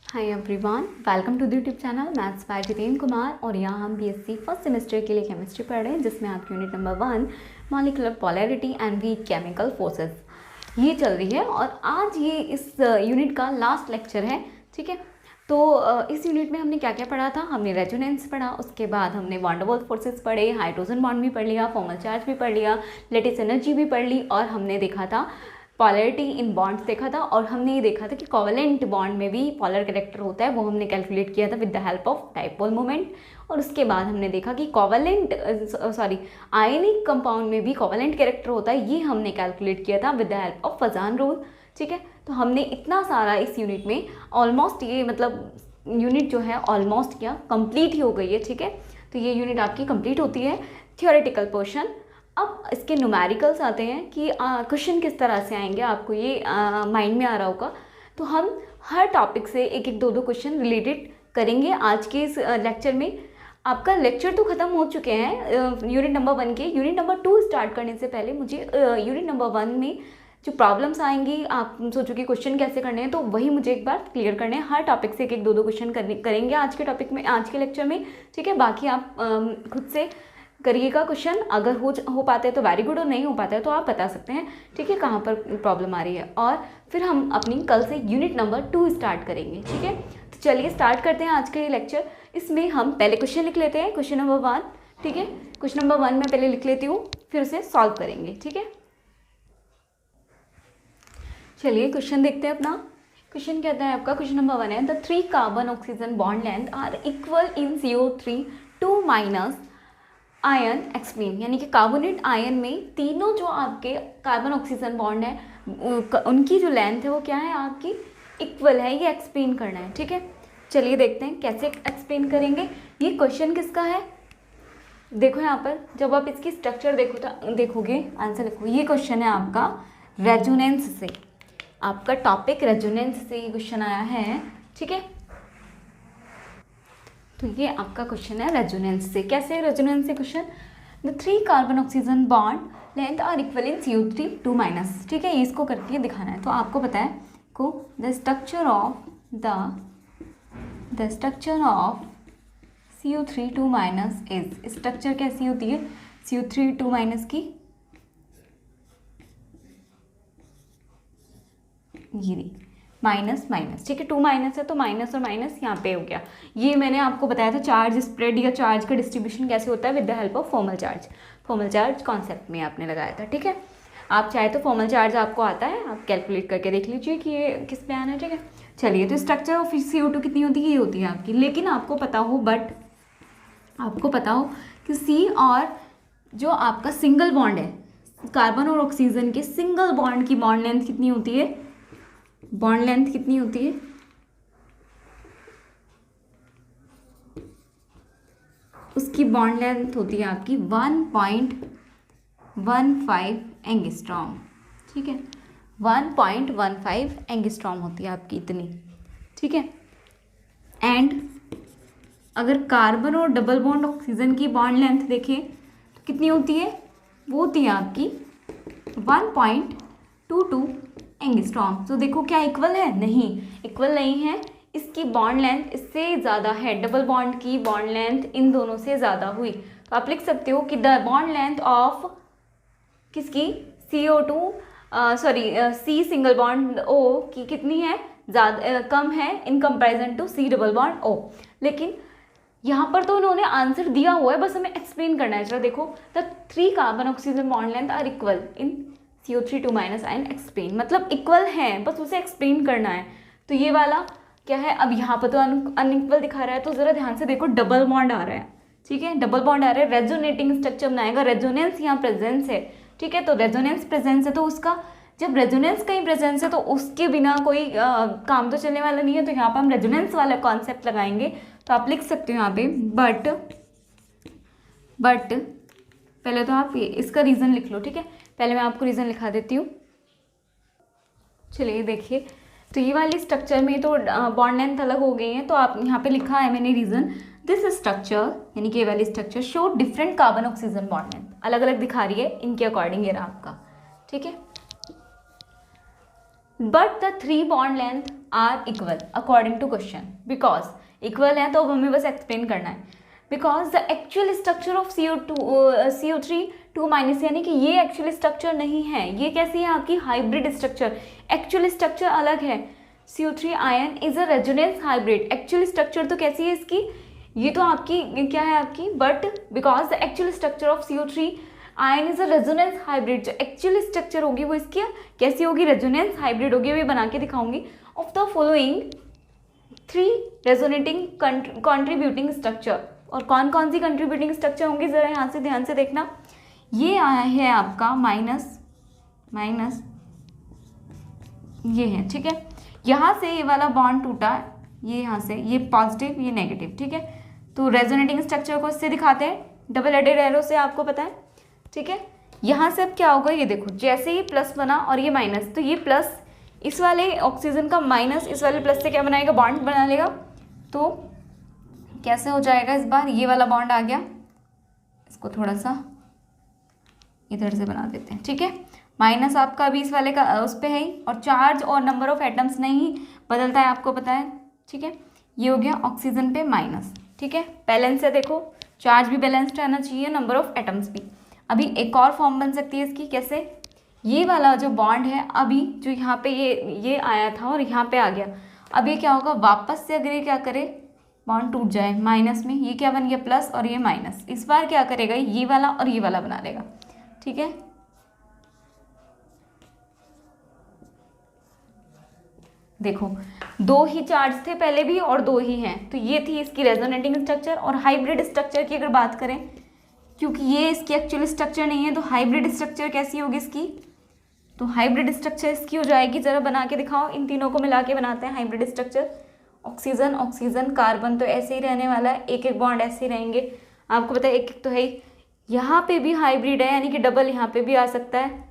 Hi everyone, welcome to the YouTube channel maths by Jitendra Kumar. और यहाँ हम बीएससी फर्स्ट सेमेस्टर के लिए केमिस्ट्री पढ़ रहे हैं, जिसमें आप unit number 1 molecular polarity and weak chemical forces ये चल रही है। और आज ये इस यूनिट का लास्ट लेक्चर है। ठीक है, तो इस यूनिट में हमने क्या क्या पढ़ा था। हमने रेजोनेंस पढ़ा, उसके बाद हमने वान डर वाल्स फोर्सेस पढ़े, हाइड्रोजन बॉन्ड भी पढ़ लिया, फॉर्मल चार्ज भी पढ़ लिया, लेटिस एनर्जी भी पढ़ ली, और हमने देखा था पॉलरिटी इन बॉन्ड्स देखा था। और हमने ये देखा था कि कोवेलेंट बॉन्ड में भी पोलर कैरेक्टर होता है, वो हमने कैलकुलेट किया था with the help of dipole moment. और उसके बाद हमने देखा कि कोवेलेंट आयनिक कंपाउंड में भी कोवेलेंट कैरेक्टर होता है, ये हमने कैलकुलेट किया था with the help of Fajans rule. ठीक है, तो हमने इतना सारा इस यूनिट में ऑलमोस्ट ये यूनिट जो है ऑलमोस्ट क्या कंप्लीट ही हो गई है। ठीक है, तो ये यूनिट आपकी कंप्लीट होती है थियोरेटिकल पोर्शन। अब इसके न्यूमेरिकल्स आते हैं कि क्वेश्चन किस तरह से आएंगे, आपको ये माइंड में आ रहा होगा। तो हम हर टॉपिक से एक एक दो क्वेश्चन रिलेटेड करेंगे आज के इस लेक्चर में। आपका लेक्चर तो ख़त्म हो चुके हैं यूनिट नंबर 1 के। यूनिट नंबर 2 स्टार्ट करने से पहले मुझे यूनिट नंबर 1 में जो प्रॉब्लम्स आएंगी, आप सोचो कि क्वेश्चन कैसे करने हैं, तो वही मुझे एक बार क्लियर करने हैं। हर टॉपिक से एक एक दो क्वेश्चन करेंगे आज के टॉपिक में, आज के लेक्चर में। ठीक है, बाकी आप खुद से करिएगा क्वेश्चन, अगर हो पाते हैं तो वेरी गुड, और नहीं हो पाता है तो आप बता सकते हैं। ठीक है, कहाँ पर प्रॉब्लम आ रही है। और फिर हम अपनी कल से यूनिट नंबर 2 स्टार्ट करेंगे। ठीक है, तो चलिए स्टार्ट करते हैं आज का ये लेक्चर। इसमें हम पहले क्वेश्चन लिख लेते हैं, क्वेश्चन नंबर 1। ठीक है, क्वेश्चन नंबर 1 मैं पहले लिख लेती हूँ, फिर उसे सॉल्व करेंगे। ठीक है, चलिए क्वेश्चन देखते हैं अपना। क्वेश्चन कहता है आपका, क्वेश्चन नंबर 1 है, the 3 carbon oxygen bond length are equal in CO3 2 minus ion explain. यानी कि कार्बोनेट आयन में तीनों जो आपके कार्बन ऑक्सीजन बॉन्ड है उनकी जो लेंथ है वो क्या है आपकी इक्वल है, ये एक्सप्लेन करना है। ठीक है, चलिए देखते हैं कैसे एक्सप्लेन करेंगे। ये क्वेश्चन किसका है, देखो यहाँ पर जब आप इसकी स्ट्रक्चर देखोगे आंसर लिखो। ये क्वेश्चन है आपका रेजोनेंस से, आपका टॉपिक रेजोनेंस से ये क्वेश्चन आया है। ठीक है, तो ये आपका क्वेश्चन है रेजोनेंस से। कैसे रेजोनेंस से question, the 3 carbon oxygen bond length are equal in CO3 2 minus. ठीक है, ये इसको करके दिखाना है। तो आपको पता है को the structure of CO3 2 minus is, structure कैसी होती है CO3 2 माइनस की, ये माइनस माइनस। ठीक है, 2 माइनस है तो माइनस और माइनस यहाँ पे हो गया। ये मैंने आपको बताया था चार्ज स्प्रेड या चार्ज का डिस्ट्रीब्यूशन कैसे होता है with the help of formal charge. Formal charge concept में आपने लगाया था। ठीक है, आप चाहे तो फॉर्मल चार्ज आपको आता है, आप कैलकुलेट करके देख लीजिए कि ये किस पे आना है। ठीक है, चलिए तो स्ट्रक्चर ऑफ CO2 कितनी होती है, ये होती है आपकी। लेकिन आपको पता हो कि C और जो आपका सिंगल बॉन्ड है कार्बन और ऑक्सीजन के, सिंगल बॉन्ड की बॉन्ड लेंथ कितनी होती है, बॉन्ड लेंथ कितनी होती है, उसकी बॉन्ड लेंथ होती है आपकी 1.15 एंगस्ट्रॉम। ठीक है, 1.15 एंगस्ट्रॉम होती है आपकी इतनी। ठीक है, एंड अगर कार्बन और डबल बॉन्ड ऑक्सीजन की बॉन्ड लेंथ देखें तो कितनी होती है, वो होती है आपकी 1.22 एंगस्ट्रॉम। तो देखो क्या इक्वल है, नहीं इक्वल नहीं है। इसकी बॉन्ड लेंथ इससे ज़्यादा है, डबल बॉन्ड की बॉन्ड लेंथ इन दोनों से ज़्यादा हुई। तो आप लिख सकते हो कि द बॉन्ड लेंथ ऑफ किसकी C सिंगल बॉन्ड O की कितनी है, ज़्यादा कम है in comparison to C double bond O। लेकिन यहाँ पर तो उन्होंने आंसर दिया हुआ है, बस हमें एक्सप्लेन करना है। चलो देखो, the 3 carbon oxygen bond length are equal in CO3 2 minus ion explain, मतलब इक्वल है, बस उसे एक्सप्लेन करना है। तो ये वाला क्या है, अब यहाँ पर तो अनइक्वल दिखा रहा है, तो ज़रा ध्यान से देखो डबल बॉन्ड आ रहा है। ठीक है, डबल बॉन्ड आ रहा है, रेजोनेटिंग स्ट्रक्चर बनाएगा। रेजोनेंस यहाँ प्रेजेंस है। ठीक है, तो रेजोनेंस प्रेजेंस है, तो उसका जब रेजोनेंस कहीं प्रेजेंस है तो उसके बिना कोई काम तो चलने वाला नहीं है। तो यहाँ पर हम रेजोनेंस वाला कॉन्सेप्ट लगाएंगे। तो आप लिख सकते हो यहाँ पे बट पहले तो आप इसका रीज़न लिख लो। ठीक है, पहले मैं आपको रीज़न लिखा देती हूँ। चलिए देखिए, तो ये वाली स्ट्रक्चर में तो बॉन्ड लेंथ अलग हो गई है, तो आप यहाँ पे लिखा है मैंने रीज़न, दिस स्ट्रक्चर यानी कि ये वाली structure show different carbon oxygen bond length, अलग अलग दिखा रही है इनके अकॉर्डिंग ये रहा आपका। ठीक है, but the 3 bond length are equal according to question. Because equal है तो अब हमें बस एक्सप्लेन करना है। Because the actual structure of CO3 2 minus, यानी कि ये एक्चुअल स्ट्रक्चर नहीं है, ये कैसी है आपकी हाइब्रिड स्ट्रक्चर। एक्चुअल स्ट्रक्चर अलग है। CO3 ion is a resonance hybrid. Actual structure तो कैसी है इसकी, ये तो आपकी क्या है आपकी, but because the actual structure of CO3 ion is a resonance hybrid, जो एक्चुअल स्ट्रक्चर होगी वो इसकी कैसी होगी, रेजोनेंस हाइब्रिड होगी। ये बना के दिखाऊंगी। Of the following 3 resonating contributing structure, और कौन कौन सी कंट्रीब्यूटिंग स्ट्रक्चर होंगी जरा यहाँ से ध्यान से देखना। ये आया है आपका माइनस माइनस, ये है, ठीक है। यहाँ से ये वाला बॉन्ड टूटा, ये यहाँ से, ये पॉजिटिव ये नेगेटिव, ठीक है। तो रेजोनेटिंग स्ट्रक्चर को इससे दिखाते हैं डबल हेडेड एरो से, आपको पता है, ठीक है। यहाँ से अब क्या होगा, ये देखो, जैसे ही प्लस बना और ये माइनस, तो ये प्लस इस वाले ऑक्सीजन का माइनस इस वाले प्लस से क्या बनाएगा, बॉन्ड बना लेगा। तो कैसे हो जाएगा, इस बार ये वाला बॉन्ड आ गया, इसको थोड़ा सा इधर से बना देते हैं, ठीक है। माइनस आपका अभी इस वाले का उस पर है ही, और चार्ज और नंबर ऑफ एटम्स नहीं बदलता है, आपको पता है, ठीक है। ये हो गया ऑक्सीजन पे माइनस, ठीक है। बैलेंस है, देखो चार्ज भी बैलेंस्ड रहना चाहिए, नंबर ऑफ एटम्स भी। अभी एक और फॉर्म बन सकती है इसकी, कैसे, ये वाला जो बॉन्ड है अभी जो यहाँ पे ये आया था और यहाँ पे आ गया, अब ये क्या होगा, वापस से अगर ये क्या करे, बॉन्ड टूट जाए माइनस में, ये क्या बन गया प्लस और ये माइनस, इस बार क्या करेगा, ये वाला और ये वाला बना लेगा, ठीक है। देखो 2 ही चार्ज थे पहले भी और 2 ही हैं, तो ये थी इसकी रेजोनेटिंग स्ट्रक्चर। और हाइब्रिड स्ट्रक्चर की अगर बात करें, क्योंकि ये इसकी एक्चुअल स्ट्रक्चर नहीं है, तो हाइब्रिड स्ट्रक्चर कैसी होगी इसकी, तो हाइब्रिड स्ट्रक्चर इसकी हो जाएगी, जरा बना के दिखाओ, इन तीनों को मिला के बनाते हैं hybrid structure. Oxygen oxygen carbon तो ऐसे ही रहने वाला है, एक एक बॉन्ड ऐसे ही रहेंगे, आपको पता है एक एक तो है ही। यहाँ पे भी हाइब्रिड है, यानी कि डबल यहाँ पे भी आ सकता है,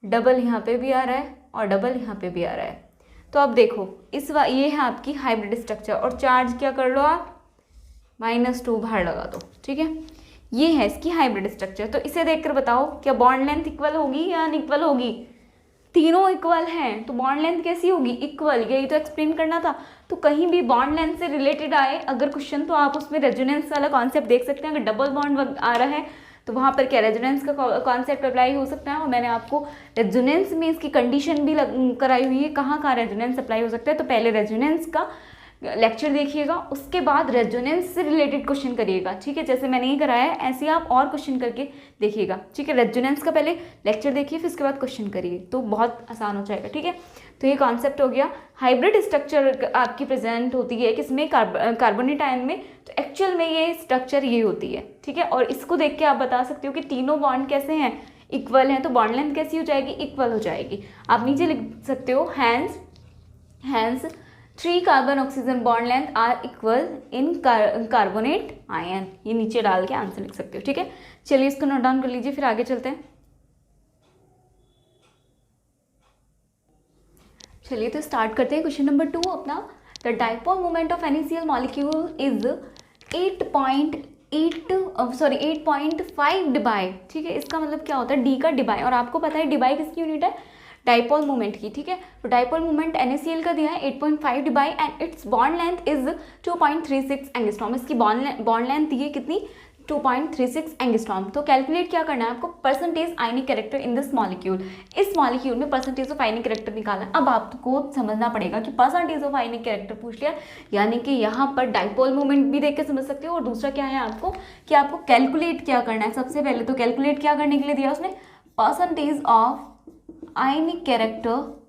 डबल यहाँ पे भी आ रहा है और डबल यहाँ पे भी आ रहा है। तो अब देखो ये है आपकी हाइब्रिड स्ट्रक्चर, और चार्ज क्या कर लो आप, -2 बाहर लगा दो, ठीक है। ये है इसकी हाइब्रिड स्ट्रक्चर। तो इसे देखकर बताओ क्या बॉन्ड लेंथ इक्वल होगी या अनइक्वल होगी, तीनों इक्वल हैं, तो बॉन्ड लेंथ कैसी होगी, इक्वल, यही तो एक्सप्लेन करना था। तो कहीं भी बॉन्ड लेंथ से रिलेटेड आए अगर क्वेश्चन, तो आप उसमें रेजोनेंस वाला कॉन्सेप्ट देख सकते हैं। अगर डबल बॉन्ड आ रहा है तो वहाँ पर क्या रेजोनेंस का कॉन्सेप्ट अप्लाई हो सकता है, और मैंने आपको रेजोनेंस में इसकी कंडीशन भी कराई हुई है, कहाँ कहाँ रेजोनेंस अप्लाई हो सकता है। तो पहले रेजोनेंस का लेक्चर देखिएगा, उसके बाद रेजोनेंस से रिलेटेड क्वेश्चन करिएगा, ठीक है। जैसे मैंने ये कराया है ऐसे आप और क्वेश्चन करके देखिएगा, ठीक है। रेजोनेंस का पहले लेक्चर देखिए, फिर उसके बाद क्वेश्चन करिए, तो बहुत आसान हो जाएगा, ठीक है। तो ये कॉन्सेप्ट हो गया। हाइब्रिड स्ट्रक्चर आपकी प्रेजेंट होती है किसमें, कार्बोनेट आयन में। तो एक्चुअल में ये स्ट्रक्चर ये होती है, ठीक है। और इसको देख के आप बता सकते हो कि तीनों बॉन्ड कैसे हैं, इक्वल हैं, तो बॉन्ड लेंथ कैसी हो जाएगी, इक्वल हो जाएगी। आप नीचे लिख सकते हो hence 3 carbon oxygen bond length are equal in carbonate ion, ये नीचे डाल के आंसर लिख सकते हो, ठीक है। चलिए इसको नोट डाउन कर लीजिए, फिर आगे चलते हैं। चलिए तो स्टार्ट करते हैं क्वेश्चन नंबर 2 अपना। The dipole moment of NaCl molecule is 8.5 debye, ठीक है। इसका मतलब क्या होता है, डी का डिबाई, और आपको पता है डिबाई किसकी यूनिट है, डाइपोल मोमेंट की, ठीक है। तो डाइपोल मोमेंट NaCl का दिया है 8.5 debye and its bond length is 2.36 angstrom. इसकी बॉन्ड लेंथ दी है कितनी, 2.36 एंगस्ट्रॉम। तो कैलकुलेट क्या करना है आपको, percentage ionic character in this molecule, इस मॉलिक्यूल में परसेंटेज ऑफ आयनिक कैरेक्टर निकालना है। अब आपको समझना पड़ेगा कि परसेंटेज ऑफ आयनिक कैरेक्टर पूछ लिया, यानी कि यहाँ पर डाइपोल मोमेंट भी देख के समझ सकते हो, और दूसरा क्या है आपको कि आपको कैलकुलेट क्या करना है। सबसे पहले तो कैलकुलेट क्या करने के लिए दिया उसने, परसेंटेज ऑफ आयनिक कैरेक्टर,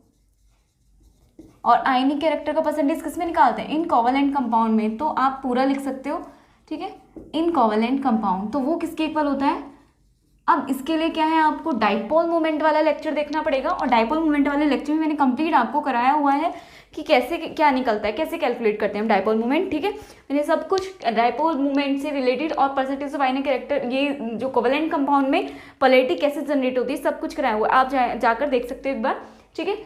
और आयनिक कैरेक्टर का परसेंटेज किस में निकालते हैं, इन कोवेलेंट कंपाउंड में। तो आप पूरा लिख सकते हो, ठीक है, इन कोवेलेंट कंपाउंड, तो वो किसके इक्वल होता है। अब इसके लिए क्या है, आपको डाइपोल मोमेंट वाला लेक्चर देखना पड़ेगा, और डाइपोल मोमेंट वाले लेक्चर में मैंने कंप्लीट आपको कराया हुआ है कि कैसे क्या निकलता है, कैसे कैलकुलेट करते हैं हम डाइपोल मोमेंट, ठीक है। मैंने सब कुछ डाइपोल मोमेंट से रिलेटेड और परसेंटेज ऑफ आयनिक कैरेक्टर, ये जो कोवेलेंट कंपाउंड में पोलैरिटी कैसे जनरेट होती है, सब कुछ कराया हुआ है, आप जाकर देख सकते हो एक बार, ठीक है।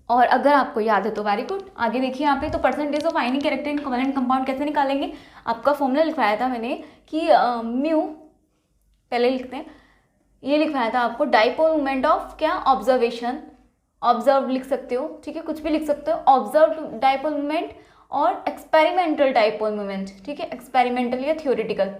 और अगर आपको याद है तो वेरी गुड। आगे देखिए यहाँ पे, तो percentage of ionic character in covalent compound कैसे निकालेंगे, आपका फॉर्मूला लिखवाया था मैंने कि म्यू, पहले लिखते हैं, ये लिखवाया था आपको डाइपोल मोमेंट ऑफ क्या, ऑब्जर्वेशन ऑब्जर्व लिख सकते हो, ठीक है, कुछ भी लिख सकते हो, ऑब्जर्व डाइपोल मोमेंट और एक्सपेरिमेंटल डाइपोल मोमेंट, ठीक है, एक्सपेरिमेंटल या theoretical,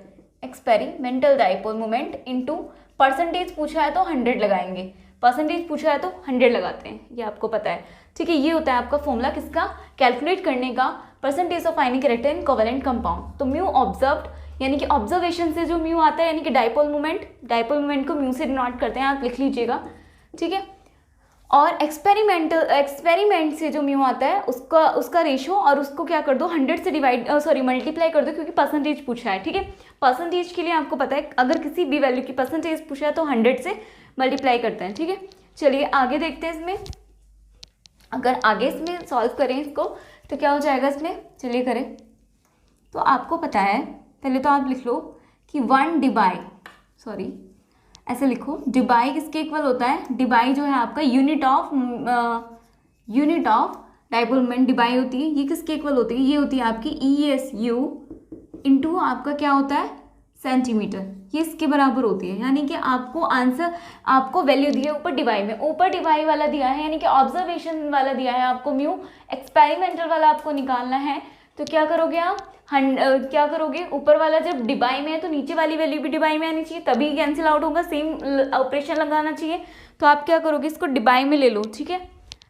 experimental dipole moment into percentage पूछा है तो 100 लगाएंगे, परसेंटेज पूछा है तो 100 लगाते हैं, ये आपको पता है, ठीक है। ये होता है आपका फॉर्मूला किसका, कैलकुलेट करने का, percentage of ionic character in covalent compound. तो म्यू ऑब्जर्व्ड यानी कि ऑब्जर्वेशन से जो म्यू आता है यानी कि डाइपोल मोमेंट को म्यू से डिनोट करते हैं, आप लिख लीजिएगा, ठीक है। और एक्सपेरिमेंट से जो म्यू आता है उसका रेशो, और उसको क्या कर दो 100 से मल्टीप्लाई कर दो, क्योंकि परसेंटेज पूछा है, ठीक है। परसेंटेज के लिए आपको पता है अगर किसी भी वैल्यू की परसेंटेज पूछा है तो 100 से मल्टीप्लाई करते हैं, ठीक है। चलिए आगे देखते हैं इसमें, अगर आगे इसमें सॉल्व करें इसको तो क्या हो जाएगा इसमें, चलिए करें। तो आपको पता है, पहले तो आप लिख लो कि 1 डिबाई, सॉरी ऐसे लिखो, डिबाई किसके इक्वल होता है, डिबाई जो है आपका unit of dipole moment debye होती है, ये किसके इक्वल होती है, ये होती है आपकी ESU इंटू आपका क्या होता है सेंटीमीटर, ये इसके बराबर होती है। यानी कि आपको आंसर, आपको वैल्यू दी है ऊपर डिबाई में, ऊपर डिबाई वाला दिया है यानी कि ऑब्जर्वेशन वाला दिया है आपको म्यू, एक्सपेरिमेंटल वाला आपको निकालना है। तो क्या करोगे आप, क्या करोगे, ऊपर वाला जब डिबाई में है तो नीचे वाली वैल्यू भी डिबाई में आनी चाहिए, तभी कैंसिल आउट होगा, सेम ऑपरेशन लगाना चाहिए। तो आप क्या करोगे, इसको डिबाई में ले लो, ठीक है।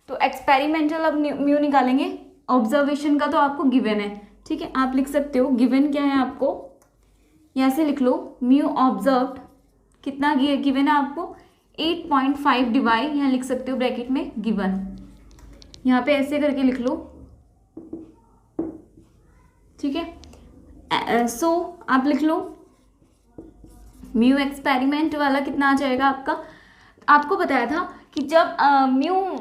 तो एक्सपेरिमेंटल अब म्यू निकालेंगे, ऑब्जर्वेशन का तो आपको गिवन है, ठीक है, आप लिख सकते हो गिवन क्या है आपको, यहाँ से लिख लो म्यू ऑब्जर्व्ड कितना गिवन है आपको 8.5 डिबाई, यहाँ लिख सकते हो ब्रैकेट में गिवन, यहाँ पे ऐसे करके लिख लो, ठीक है। सो आप लिख लो म्यू एक्सपेरिमेंट वाला कितना आ जाएगा आपका, आपको बताया था कि जब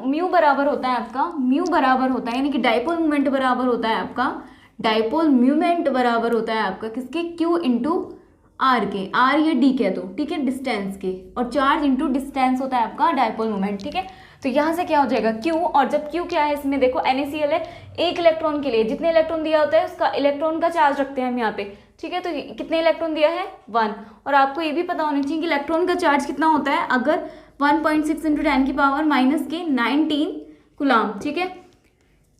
म्यू बराबर होता है आपका, म्यू बराबर होता है यानी कि डाइपोल मोमेंट बराबर होता है आपका, डाइपोल मोमेंट बराबर होता है आपका किसके, Q इंटू आर के, आर या डी कह दो, ठीक है, डिस्टेंस के, और चार्ज इंटू डिस्टेंस होता है आपका डाइपोल मोमेंट, ठीक है। तो यहाँ से क्या हो जाएगा Q, और जब Q क्या है इसमें देखो NaCl है, एक इलेक्ट्रॉन के लिए जितने इलेक्ट्रॉन दिया होता है उसका इलेक्ट्रॉन का चार्ज रखते हैं हम यहाँ पे, ठीक है। तो कितने इलेक्ट्रॉन दिया है 1, और आपको ये भी पता होना चाहिए कि इलेक्ट्रॉन का चार्ज कितना होता है, अगर 1.6 इंटू 10 की पावर माइनस के 19 कूलम, ठीक है,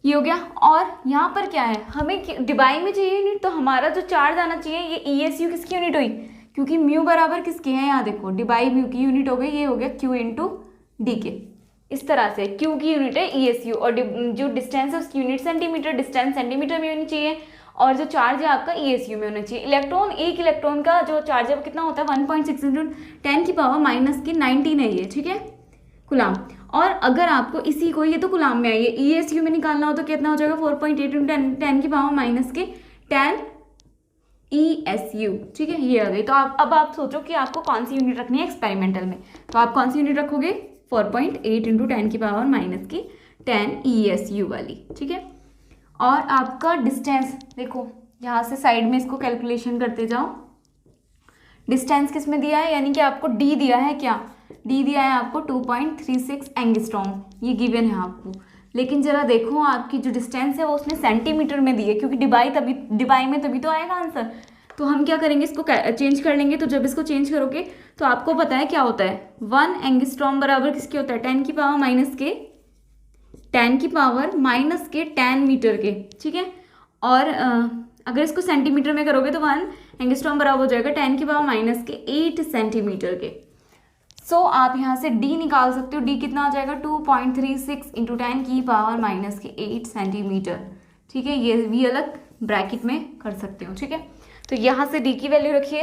ये हो गया। और यहाँ पर क्या है, हमें डिबाई में चाहिए यूनिट, तो हमारा जो चार्ज आना चाहिए ये ESU किसकी यूनिट हुई, क्योंकि म्यू बराबर किसके हैं, यहाँ देखो डिबाई म्यू की यूनिट हो गई, ये हो गया Q इंटू डी के, इस तरह से Q की यूनिट है ESU, और जो डिस्टेंस है उसकी यूनिट सेंटीमीटर, डिस्टेंस सेंटीमीटर में होनी चाहिए, और जो चार्ज है आपका ESU में होना चाहिए। इलेक्ट्रॉन, एक इलेक्ट्रॉन का जो चार्ज है वो कितना होता है 1.6 इंटू 10 की पावर माइनस की 19 है ये, ठीक है, कूलम। और अगर आपको इसी को, ये तो कूलम में आइए, ESU में निकालना हो तो कितना हो जाएगा 4.8 इंटू 10 की पावर माइनस के 10 ESU, ठीक है, ये आ गई। तो अब आप सोचो कि आपको कौन सी यूनिट रखनी है एक्सपेरिमेंटल में, तो आप कौन सी यूनिट रखोगे 4.8 इंटू 10 की पावर माइनस की 10 ESU वाली, ठीक है। और आपका डिस्टेंस देखो, यहाँ से साइड में इसको कैलकुलेशन करते जाओ, डिस्टेंस किस में दिया है, यानी कि आपको D दिया है, क्या D दिया है आपको 2.36 एंगस्ट्रॉम, ये गिवन है आपको। लेकिन जरा देखो आपकी जो डिस्टेंस है वो उसने सेंटीमीटर में दी है, क्योंकि डिबाई में तभी तो आएगा आंसर। तो हम क्या करेंगे, इसको चेंज कर लेंगे। तो जब इसको चेंज करोगे तो आपको पता है क्या होता है, 1 एंगस्ट्रॉम बराबर किसके होता है 10 की पावर माइनस के 10 मीटर के, ठीक है। और अगर इसको सेंटीमीटर में करोगे तो 1 एंगस्ट्रॉम बराबर हो जाएगा 10 की पावर माइनस के 8 सेंटीमीटर के। सो आप यहाँ से D निकाल सकते हो, D कितना हो जाएगा 2.36 इंटू 10 की पावर माइनस के 8 सेंटीमीटर, ठीक है। ये भी अलग ब्रैकेट में कर सकते हो, ठीक है। तो यहाँ से D की वैल्यू रखिए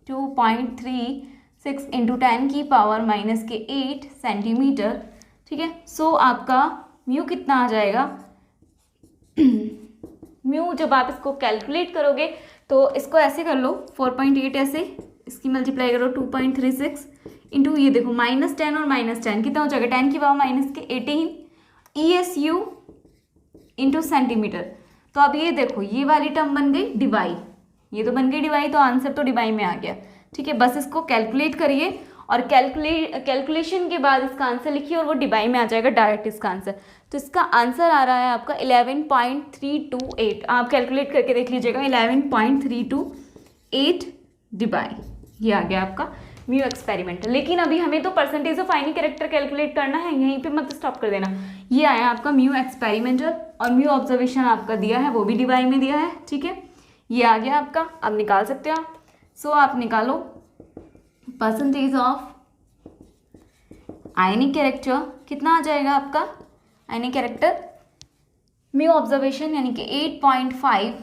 2.36 इंटू 10 की पावर माइनस के 8 सेंटीमीटर, ठीक है। सो आपका म्यू कितना आ जाएगा म्यू जब आप इसको कैलकुलेट करोगे तो इसको ऐसे कर लो 4.8 ऐसे, इसकी मल्टीप्लाई करो 2.36 इंटू ये देखो -10 और -10 कितना हो जाएगा 10 की पावर माइनस के 18 ESU इंटू सेंटीमीटर। तो अब ये देखो ये वाली टर्म बन गई डिवाई, ये तो बन गई डिवाई, तो आंसर तो डिवाई में आ गया, ठीक है। बस इसको कैलकुलेट करिए और कैलकुलेशन के बाद इसका आंसर लिखिए और वो डिवाई में आ जाएगा डायरेक्ट इसका आंसर। तो इसका आंसर आ रहा है आपका 11.328, आप कैलकुलेट करके देख लीजिएगा 11.328 डिवाई, ये आ गया आपका म्यू एक्सपेरिमेंटल। लेकिन अभी हमें तो percentage of ionic character calculate करना है, यहीं पे मत स्टॉप कर देना। ये आया आपका म्यू एक्सपेरिमेंटल और म्यू ऑब्जर्वेशन आपका दिया है, वो भी डिवाई में दिया है, ठीक है। ये आ गया आपका, अब निकाल सकते हो आप। सो आप निकालो परसेंटेज ऑफ आयनिक कैरेक्टर, कितना आ जाएगा आपका आयनिक कैरेक्टर म्यू ऑब्जर्वेशन, यानी कि 8.5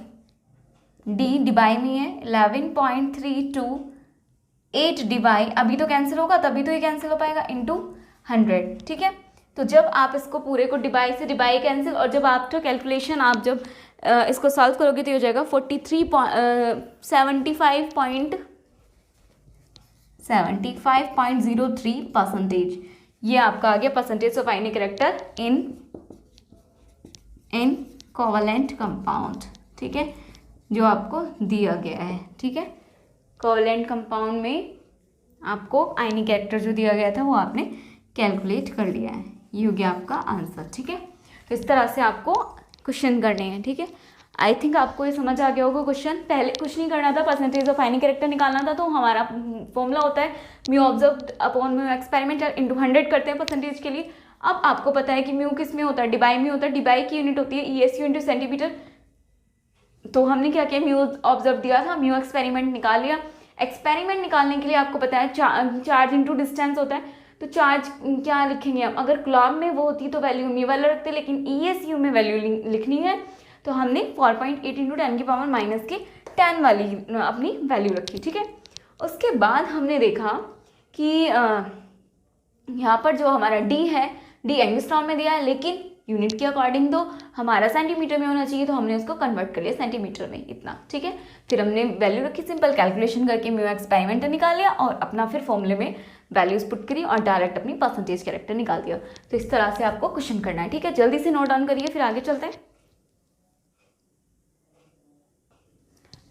डी डिवाई में है 11.32 8 डिवाई, अभी तो कैंसिल होगा तभी तो ये कैंसिल हो पाएगा, इंटू 100, ठीक है। तो जब आप इसको पूरे को डिवाई से डिवाई कैंसिल, और जब आफ्टर कैलकुलेशन आप जब इसको सॉल्व करोगे तो ये हो जाएगा 75.03%। ये आपका आ गया percentage of ionic character in covalent compound, ठीक है, जो आपको दिया गया है, ठीक है। कोवलेंट कंपाउंड में आपको आयनिक कैरेक्टर जो दिया गया था वो आपने कैलकुलेट कर लिया है, ये हो गया आपका आंसर, ठीक है। तो इस तरह से आपको क्वेश्चन करने हैं, ठीक है। आई थिंक आपको ये समझ आ गया होगा क्वेश्चन। पहले कुछ नहीं करना था, परसेंटेज ऑफ आयनिक कैरेक्टर निकालना था, तो हमारा फॉर्मूला होता है mu observed upon mu experimental into 100 करते हैं परसेंटेज के लिए। अब आपको पता है कि म्यू किस में होता है, डिवाई में होता है, डिवाई की यूनिट होती है ESU इंटू सेंटीमीटर। तो हमने क्या किया, म्यू ऑब्जर्व दिया था, म्यू एक्सपेरिमेंट निकाल लिया। एक्सपेरिमेंट निकालने के लिए आपको पता है चार्ज इंटू डिस्टेंस होता है, तो चार्ज क्या लिखेंगे हम, अगर कूलॉम में वो होती तो वैल्यू म्यू वाला रखते, लेकिन ESU में वैल्यू लिखनी है, तो हमने 4.8 इंटू 10 की पावर माइनस की 10 वाली अपनी वैल्यू रखी, ठीक है। उसके बाद हमने देखा कि यहाँ पर जो हमारा D है, D एंगस्ट्रॉम में दिया है, लेकिन यूनिट के अकॉर्डिंग तो हमारा सेंटीमीटर में होना चाहिए, तो हमने उसको कन्वर्ट कर लिया सेंटीमीटर में, इतना, ठीक है। फिर हमने वैल्यू रखी, सिंपल कैलकुलेशन करके म्यू एक्सपेरिमेंटल निकाल लिया और अपना फिर फॉर्मूले में वैल्यूज पुट करी और डायरेक्ट अपनी परसेंटेज कैरेक्टर निकाल दिया। तो इस तरह से आपको क्वेश्चन करना है, ठीक है। जल्दी से नोट डाउन करिए, फिर आगे चलते हैं।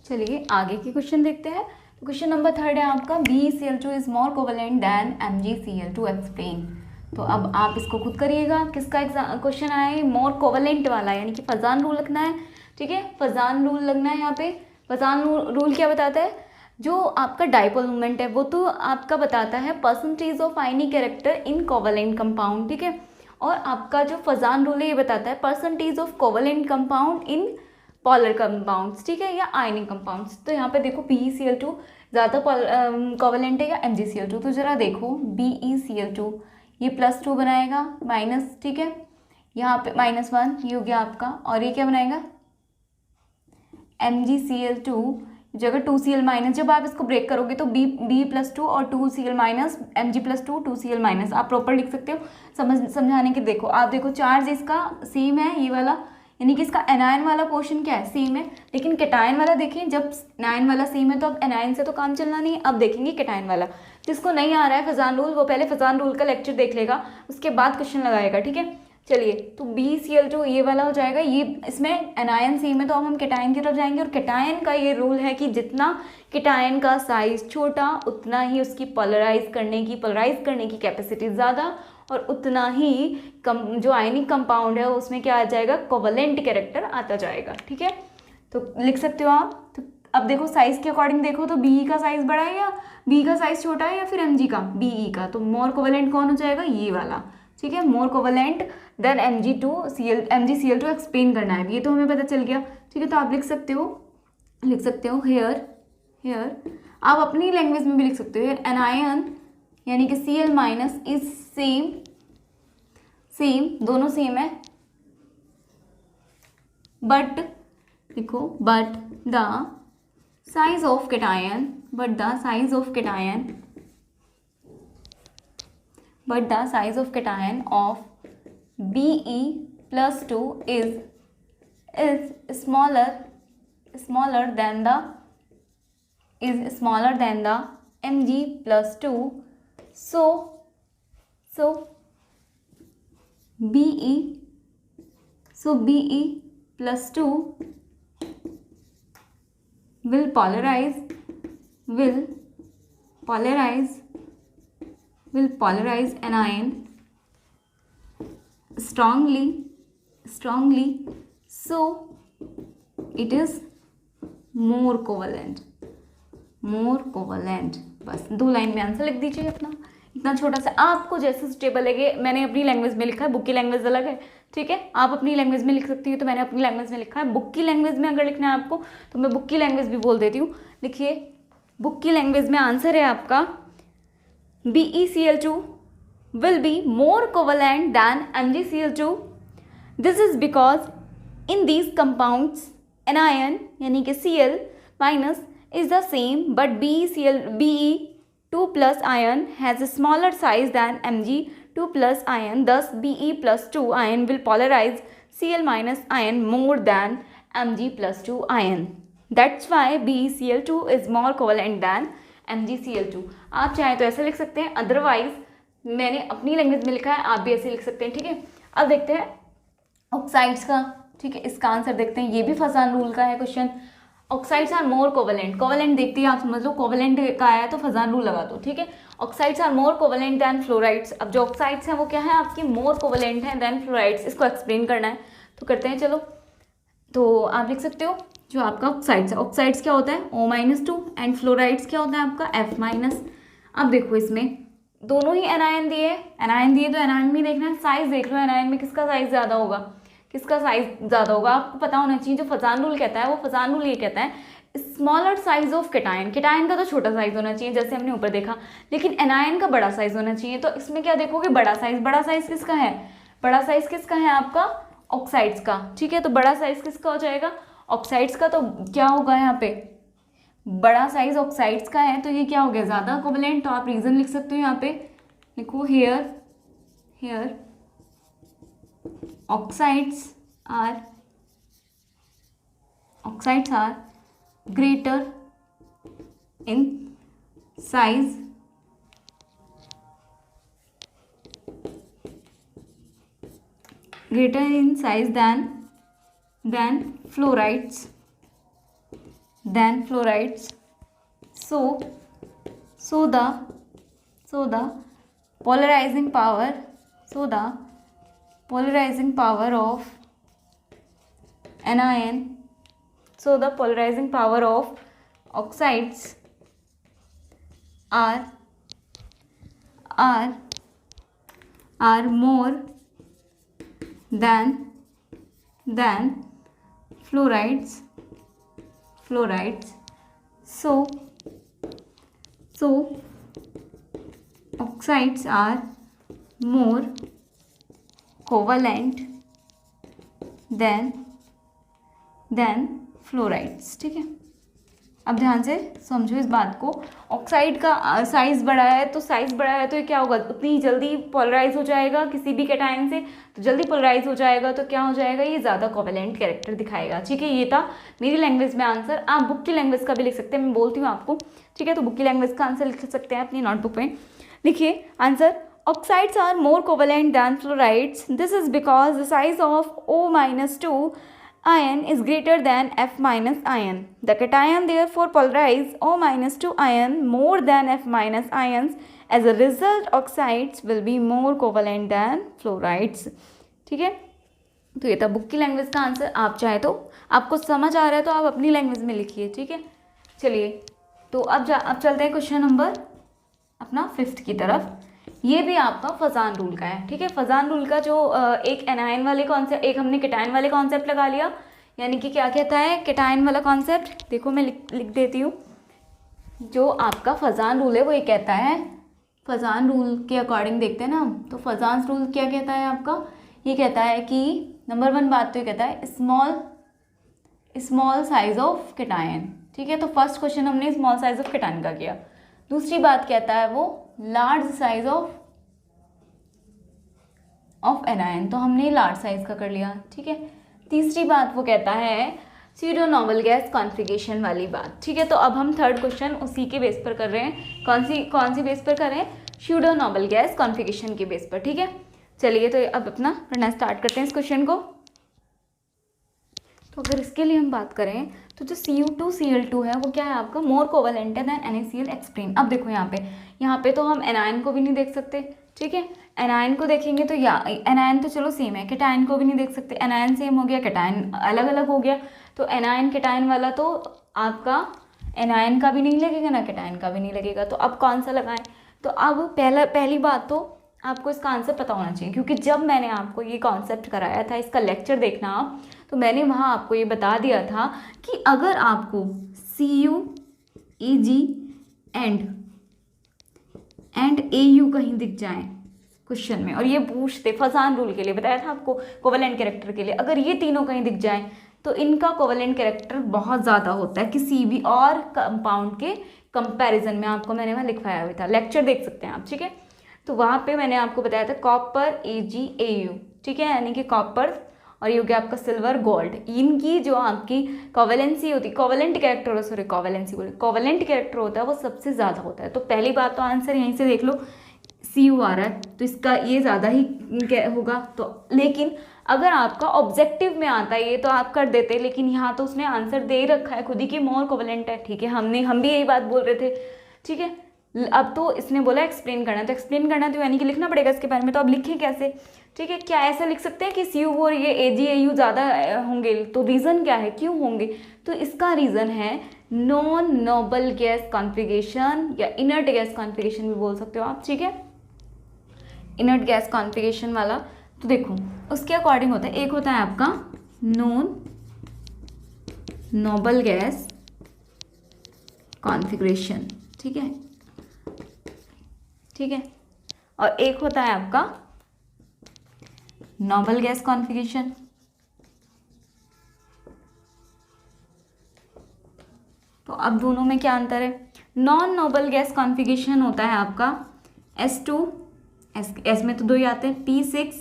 चलिए आगे के क्वेश्चन देखते हैं। तो क्वेश्चन नंबर 3 है आपका, BeCl2 is more covalent than MgCl2, explain. तो अब आप इसको खुद करिएगा, किसका क्वेश्चन आया है, मोर कोवेलेंट वाला, यानी कि फजान रूल लगना है, ठीक है। फजान रूल लगना है यहाँ पे। फजान रूल क्या बताता है, जो आपका डाइपोल मोमेंट है वो तो आपका बताता है percentage of ionic character in covalent compound, ठीक है। और आपका जो फजान रूल है ये बताता है percentage of covalent compound in polar compounds, ठीक है, या आयनिक कंपाउंड्स। तो यहाँ पे देखो BeCl2 ज़्यादा कोवेलेंट है या MgCl2, तो ज़रा देखो BeCl2 ये +2 बनाएगा माइनस, ठीक है, यहाँ पे -1 ये हो गया आपका, और ये क्या बनाएगा MgCl2 जगह 2Cl माइनस। जब आप इसको ब्रेक करोगे तो B+2 और 2Cl minus, Mg+2 2Cl minus, आप प्रॉपर लिख सकते हो समझाने के। देखो आप देखो चार्ज इसका सेम है, ये वाला, यानी कि इसका एनायन वाला पोर्शन क्या है, सेम है, लेकिन कैटायन वाला देखें, जब एनायन वाला सेम है तो अब एनायन से तो काम चलना नहीं है। अब देखेंगे कैटायन वाला, जिसको नहीं आ रहा है फजान रूल, वो पहले फजान रूल का लेक्चर देख लेगा, उसके बाद क्वेश्चन लगाएगा, ठीक है। चलिए, तो BeCl2 ये वाला हो जाएगा, ये इसमें एनायन सेम है, तो अब हम कैटायन की तरफ जाएंगे। और कैटायन का ये रूल है कि जितना कैटायन का साइज छोटा उतना ही उसकी पोलराइज करने की कैपेसिटी ज़्यादा, और उतना ही जो आयनिक कंपाउंड है उसमें क्या आ जाएगा, कोवेलेंट कैरेक्टर आता जाएगा, ठीक है। तो लिख सकते हो आप। तो अब देखो साइज के अकॉर्डिंग देखो तो Be का साइज बड़ा है या B का साइज छोटा है, या फिर Mg का, Be का, तो मोर कोवेलेंट कौन हो जाएगा, ये वाला, ठीक है, मोर कोवेलेंट देन MgCl2 एक्सप्लेन करना है, ये तो हमें पता चल गया, ठीक है। तो आप लिख सकते हो हेयर आप अपनी लैंग्वेज में भी लिख सकते हो, एनायन यानी कि Cl माइनस इज सेम, दोनों सेम है, बट लिखो but the size of cation of Be+2 is smaller than the Mg+2, so Be+2 will polarize anion strongly, so it is more covalent, बस 2 लाइन में answer लिख दीजिए अपना, इतना छोटा सा। आपको जैसे सुटेबल लगे, मैंने अपनी लैंग्वेज में लिखा है, बुक की लैंग्वेज अलग है, ठीक है, आप अपनी लैंग्वेज में लिख सकती हो, तो मैंने अपनी लैंग्वेज में लिखा है। बुक की लैंग्वेज में अगर लिखना है आपको तो मैं बुक की लैंग्वेज भी बोल देती हूँ। लिखिए, बुक की लैंग्वेज में आंसर है आपका BeCl2 will be more covalent than MgCl2. This is because in these compounds anion यानी कि Cl minus is the same, but Be2 plus ion has a smaller size than Mg2 plus ion. Thus Be plus 2 ion will polarize Cl minus ion more than Mg plus 2 ion. That's why BeCl2 is more covalent than MgCl2. आप चाहे तो ऐसे लिख सकते हैं, otherwise मैंने अपनी language में लिखा है, आप भी ऐसे लिख सकते हैं, ठीक है। अब देखते हैं ऑक्साइड्स का, ठीक है, इसका आंसर देखते हैं। ये भी फजान रूल का है क्वेश्चन। Oxides are more covalent, covalent देखते हैं आप, समझ लो कोवलेंट का आया तो फजान रूल लगा दो, ठीक है। Oxides are more covalent than fluorides. अब जो ऑक्साइड्स हैं वो क्या है आपकी, मोर कोवलेंट है दैन फ्लोराइड्स। इसको एक्सप्लेन करना है तो करते हैं, चलो। तो आप लिख सकते हो जो आपका ऑक्साइड्स है, ऑक्साइड्स क्या होता है O-2 एंड फ्लोराइड्स क्या होता है आपका F-। अब देखो इसमें दोनों ही एनायन दिए, एनायन दिए तो एनायन में देखना है, साइज देख लो एनायन में किसका साइज ज़्यादा होगा, किसका साइज ज़्यादा होगा आपको पता होना चाहिए। जो फजान रूल कहता है वो फजान रूल ये कहता है smaller size of cation. Cation का तो छोटा साइज होना चाहिए जैसे हमने ऊपर देखा, लेकिन एनायन का बड़ा साइज होना चाहिए। तो इसमें क्या देखोगे, बड़ा साइज। बड़ा साइज किसका है, बड़ा साइज किसका है आपका ऑक्साइड्स का, ठीक है। तो बड़ा साइज किसका हो जाएगा, ऑक्साइड्स का। तो क्या होगा यहाँ पे, बड़ा साइज ऑक्साइड्स का है तो ये क्या हो गया, ज़्यादा कोवलेंट। तो आप रीज़न लिख सकते हो यहाँ पे, लिखो here oxides are greater in size than fluorides. So the polarizing power of anion, so the polarizing power of oxides are more than fluorides. So oxides are more covalent than fluorides, ठीक है। अब ध्यान से समझो इस बात को, oxide का साइज बड़ा है तो ये क्या होगा, उतनी जल्दी पोलराइज हो जाएगा किसी भी कैटायन से, तो जल्दी पोलराइज हो जाएगा तो क्या हो जाएगा, ये ज़्यादा कोवेलेंट कैरेक्टर दिखाएगा, ठीक है। ये था मेरी लैंग्वेज में आंसर। आप बुक की लैंग्वेज का भी लिख सकते हैं, मैं बोलती हूँ आपको, ठीक है। तो बुक की लैंग्वेज का आंसर लिख सकते हैं अपनी नोटबुक में। लिखिए answer, oxides are more covalent than fluorides. This is because the size of O-2 ion is greater than F- ion. The cation therefore polarize O-2 ion more than F- ions. As a result, oxides will be more covalent than fluorides. ठीक है, तो ये था book की language का answer. आप चाहे तो, आपको समझ आ रहा है तो आप अपनी लैंग्वेज में लिखिए, ठीक है। चलिए, तो अब चलते हैं क्वेश्चन नंबर अपना 5th की तरफ। ये भी आपका फजान रूल का है, ठीक है। फजान रूल का जो एक एनायन वाले कॉन्सेप्ट, एक हमने केटायन वाले कॉन्सेप्ट लगा लिया, यानी कि क्या कहता है केटायन वाला कॉन्सेप्ट, देखो मैं लिख देती हूँ। जो आपका फजान रूल है वो ये कहता है, फजान रूल के अकॉर्डिंग देखते हैं ना, तो फजान रूल क्या कहता है आपका, ये कहता है कि नंबर 1 बात तो ये कहता है स्मॉल साइज ऑफ केटायन, ठीक है। तो फर्स्ट क्वेश्चन हमने स्मॉल साइज ऑफ केटायन का किया। दूसरी बात कहता है वो लार्ज साइज ऑफ एनायन, तो हमने लार्ज साइज का कर लिया, ठीक है। तीसरी बात वो कहता है स्यूडो नॉर्मल गैस कॉन्फिगरेशन वाली बात, ठीक है। तो अब हम थर्ड क्वेश्चन उसी के बेस पर कर रहे हैं। कौन सी बेस पर कर रहे हैं, स्यूडो नॉर्मल गैस कॉन्फिगरेशन के बेस पर, ठीक है। चलिए, तो अब अपना पढ़ना स्टार्ट करते हैं इस क्वेश्चन को। तो अगर इसके लिए हम बात करें तो जो Cu2Cl2 है वो क्या है आपका, मोर कोवेलेंट है दैन NaCl एक्सट्रीम। अब देखो यहाँ पे तो हम एनायन को भी नहीं देख सकते, ठीक है। एनायन को देखेंगे तो एनायन तो चलो सेम है, केटायन को भी नहीं देख सकते, एनायन सेम हो गया, केटायन अलग अलग हो गया। तो एनायन केटायन वाला तो आपका एनायन का भी नहीं लगेगा ना कैटायन का भी नहीं लगेगा। तो अब कौन सा लगाएं? तो अब पहली बात तो आपको इसका आंसर पता होना चाहिए, क्योंकि जब मैंने आपको ये कॉन्सेप्ट कराया था, इसका लेक्चर देखना आप, तो मैंने वहाँ आपको ये बता दिया था कि अगर आपको CU EG एंड AU कहीं दिख जाए क्वेश्चन में, और ये पूछते फसान रूल के लिए बताया था आपको, कोवेलेंट कैरेक्टर के लिए, अगर ये तीनों कहीं दिख जाए तो इनका कोवेलेंट कैरेक्टर बहुत ज़्यादा होता है किसी भी और कंपाउंड के कंपैरिजन में। आपको मैंने वहाँ लिखवाया हुआ था, लेक्चर देख सकते हैं आप, ठीक है। तो वहाँ पे मैंने आपको बताया था कॉपर AgAu, ठीक है, यानी कि कॉपर और ये हो गया आपका सिल्वर गोल्ड, इनकी जो आपकी कोवेलेंसी होती है, कोवेलेंट कैरेक्टर, सॉरी कोवेलेंसी बोले, कोवेलेंट कैरेक्टर होता है वो सबसे ज़्यादा होता है। तो पहली बात तो आंसर यहीं से देख लो, CU आ रहा है तो इसका ये ज़्यादा ही होगा। तो लेकिन अगर आपका ऑब्जेक्टिव में आता है ये तो आप कर देते, लेकिन यहाँ तो उसने आंसर दे रखा है खुद ही कि मोर कोवेलेंट है, ठीक है, हम भी यही बात बोल रहे थे, ठीक है। अब तो इसने बोला एक्सप्लेन करना, तो एक्सप्लेन करना तो यानी कि लिखना पड़ेगा इसके बारे में, तो अब लिखें कैसे, ठीक है। क्या ऐसा लिख सकते हैं कि CU और ये AgAu ज़्यादा होंगे? तो रीज़न क्या है, क्यों होंगे? तो इसका रीज़न है नॉन नोबल गैस कॉन्फ़िगरेशन, या इनर्ट गैस कॉन्फ़िगरेशन भी बोल सकते हो आप, ठीक है, इनर्ट गैस कॉन्फ़िगरेशन वाला। तो देखो उसके अकॉर्डिंग होता है, एक होता है आपका नॉन नोबल गैस कॉन्फ़िगरेशन, ठीक है, ठीक है, और एक होता है आपका नोबल गैस कॉन्फ़िगरेशन। तो अब दोनों में क्या अंतर है? नॉन नोबल गैस कॉन्फ़िगरेशन होता है आपका S2, S में तो 2 ही आते हैं, P6,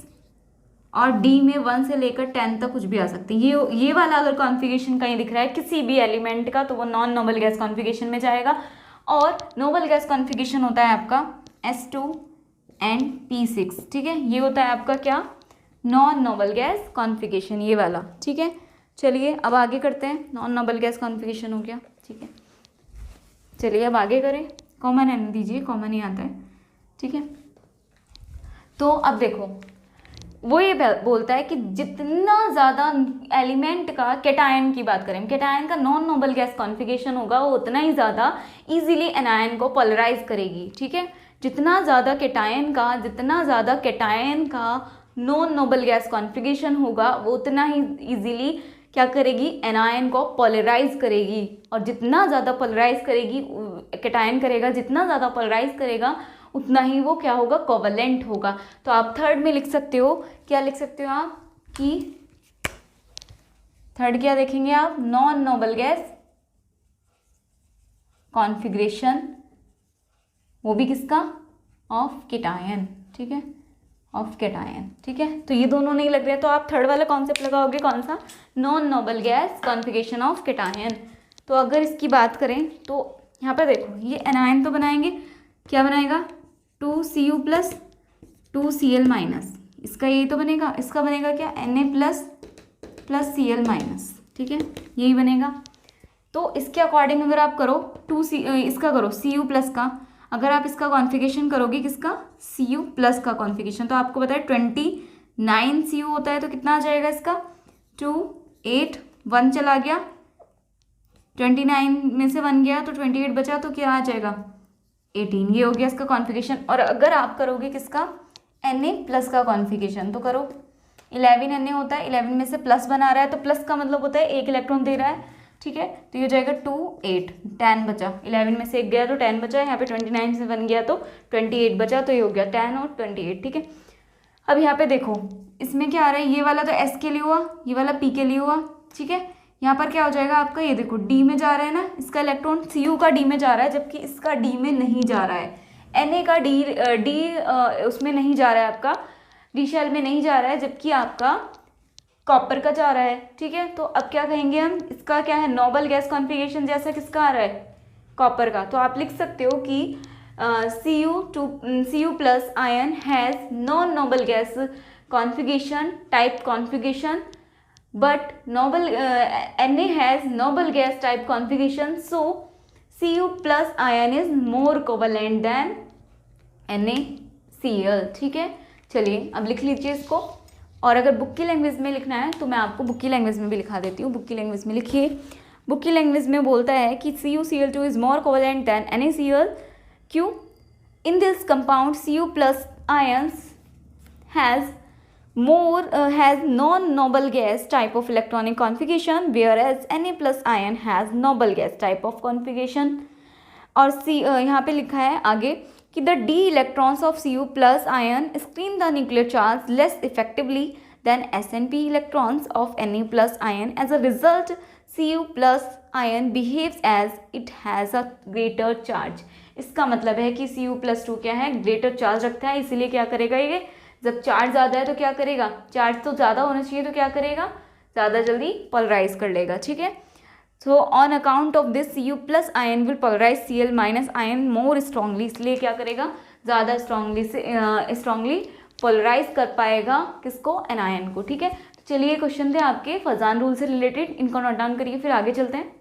और D में 1 से लेकर 10 तक कुछ भी आ सकते हैं। ये वाला अगर कॉन्फ़िगरेशन कहीं दिख रहा है किसी भी एलिमेंट का तो वो नॉन नोबल गैस कॉन्फ़िगरेशन में जाएगा। और नोबल गैस कॉन्फ़िगरेशन होता है आपका S2 एंड P6, ठीक है, ये होता है आपका क्या, नॉन नोबल गैस कॉन्फ़िगरेशन, ये वाला, ठीक है। चलिए अब आगे करते हैं, नॉन नोबल गैस कॉन्फ़िगरेशन हो गया, ठीक है। चलिए अब आगे करें, कॉमन रहने दीजिए, कॉमन ही आता है, ठीक है। तो अब देखो वो ये बोलता है कि जितना ज़्यादा एलिमेंट का कैटायन की बात करें, कैटायन का नॉन नोबल गैस कॉन्फ़िगरेशन होगा वो उतना ही ज़्यादा इजीली एनायन को पोलराइज करेगी, ठीक है। जितना ज़्यादा कैटायन का नॉन नोबल गैस कॉन्फ़िगरेशन होगा वो उतना ही इजीली क्या करेगी, एनायन को पोलराइज करेगी। और जितना ज़्यादा पोलराइज करेगी कैटायन करेगा, जितना ज़्यादा पोलराइज करेगा उतना ही वो क्या होगा, कोवेलेंट होगा। तो आप थर्ड में लिख सकते हो, क्या लिख सकते हो आप, कि थर्ड क्या देखेंगे आप, नॉन नोबल गैस कॉन्फ़िगरेशन, वो भी किसका, ऑफ कैटायन, ठीक है, ऑफ कैटायन, ठीक है। तो ये दोनों नहीं लग रहे, तो आप थर्ड वाला कॉन्सेप्ट लगाओगे, कौन सा, non noble gas configuration of cation. तो अगर इसकी बात करें तो यहाँ पर देखो ये एनायन तो बनाएंगे, क्या बनाएगा, 2Cu प्लस 2Cl माइनस, इसका यही तो बनेगा, इसका बनेगा क्या, Na प्लस Cl माइनस, ठीक है, यही बनेगा। तो इसके अकॉर्डिंग अगर आप करो इसका करो Cu प्लस का, अगर आप इसका कॉन्फ़िगरेशन करोगे किसका, Cu प्लस का कॉन्फ़िगरेशन, तो आपको पता है 29 Cu होता है, तो कितना आ जाएगा इसका, 2 8 1 चला गया, 29 में से 1 गया तो 28 बचा, तो क्या आ जाएगा 18, ये हो गया इसका कॉन्फ़िगरेशन। और अगर आप करोगे किसका, Na प्लस का कॉन्फ़िगरेशन, तो करो 11 Na होता है, 11 में से प्लस बना रहा है तो प्लस का मतलब होता है 1 इलेक्ट्रॉन दे रहा है, ठीक है। तो ये हो जाएगा 2 8 10 बचा, 11 में से 1 गया तो 10 बचा, यहाँ पे 29 से 1 गया तो 28 बचा, तो ये हो गया 10 और 28, ठीक है। अब यहाँ पे देखो इसमें क्या आ रहा है, ये वाला तो S के लिए हुआ, ये वाला P के लिए हुआ, ठीक है। यहाँ पर क्या हो जाएगा आपका, ये देखो D में जा रहा है ना, इसका इलेक्ट्रॉन Cu का D में जा रहा है, जबकि इसका D में नहीं जा रहा है, Na का D उसमें नहीं जा रहा है, आपका D शेल में नहीं जा रहा है, जबकि आपका कॉपर का जा रहा है, ठीक है। तो अब क्या कहेंगे हम, इसका क्या है, नोबल गैस कॉन्फ़िगरेशन जैसा किसका आ रहा है, कॉपर का। तो आप लिख सकते हो कि Cu plus ion has non noble gas configuration type configuration, but Na has noble gas type configuration, so Cu plus ion is more covalent than NaCl, ठीक है। चलिए अब लिख लीजिए इसको, और अगर बुक की लैंग्वेज में लिखना है तो मैं आपको बुक की लैंग्वेज में भी लिखा देती हूँ। बुक की लैंग्वेज में लिखिए, बुक की लैंग्वेज में बोलता है कि CuCl2 is more covalent than NaCl. क्यों? In this compound Cu plus ions has non-noble gas type of electronic configuration, whereas Na plus ion has noble gas type of configuration. और यहाँ पे लिखा है आगे कि the d electrons of Cu plus ion screen the nuclear charge less effectively than SnP electrons of Na plus ion. As a result, Cu plus ion behaves as it has a greater charge. इसका मतलब है कि Cu+2 क्या है, greater charge रखता है, इसीलिए क्या करेगा ये, जब चार्ज ज़्यादा है तो क्या करेगा, चार्ज तो ज़्यादा होना चाहिए तो क्या करेगा, ज़्यादा जल्दी पोलराइज कर लेगा. ठीक है. So on account of this Cu plus ion will polarise Cl minus ion more strongly, इसलिए क्या करेगा, ज़्यादा स्ट्रांगली पोलराइज कर पाएगा किसको, एनायन को. ठीक है. तो चलिए क्वेश्चन थे आपके फजान रूल से रिलेटेड, इनको नोट डाउन करिए, फिर आगे चलते हैं.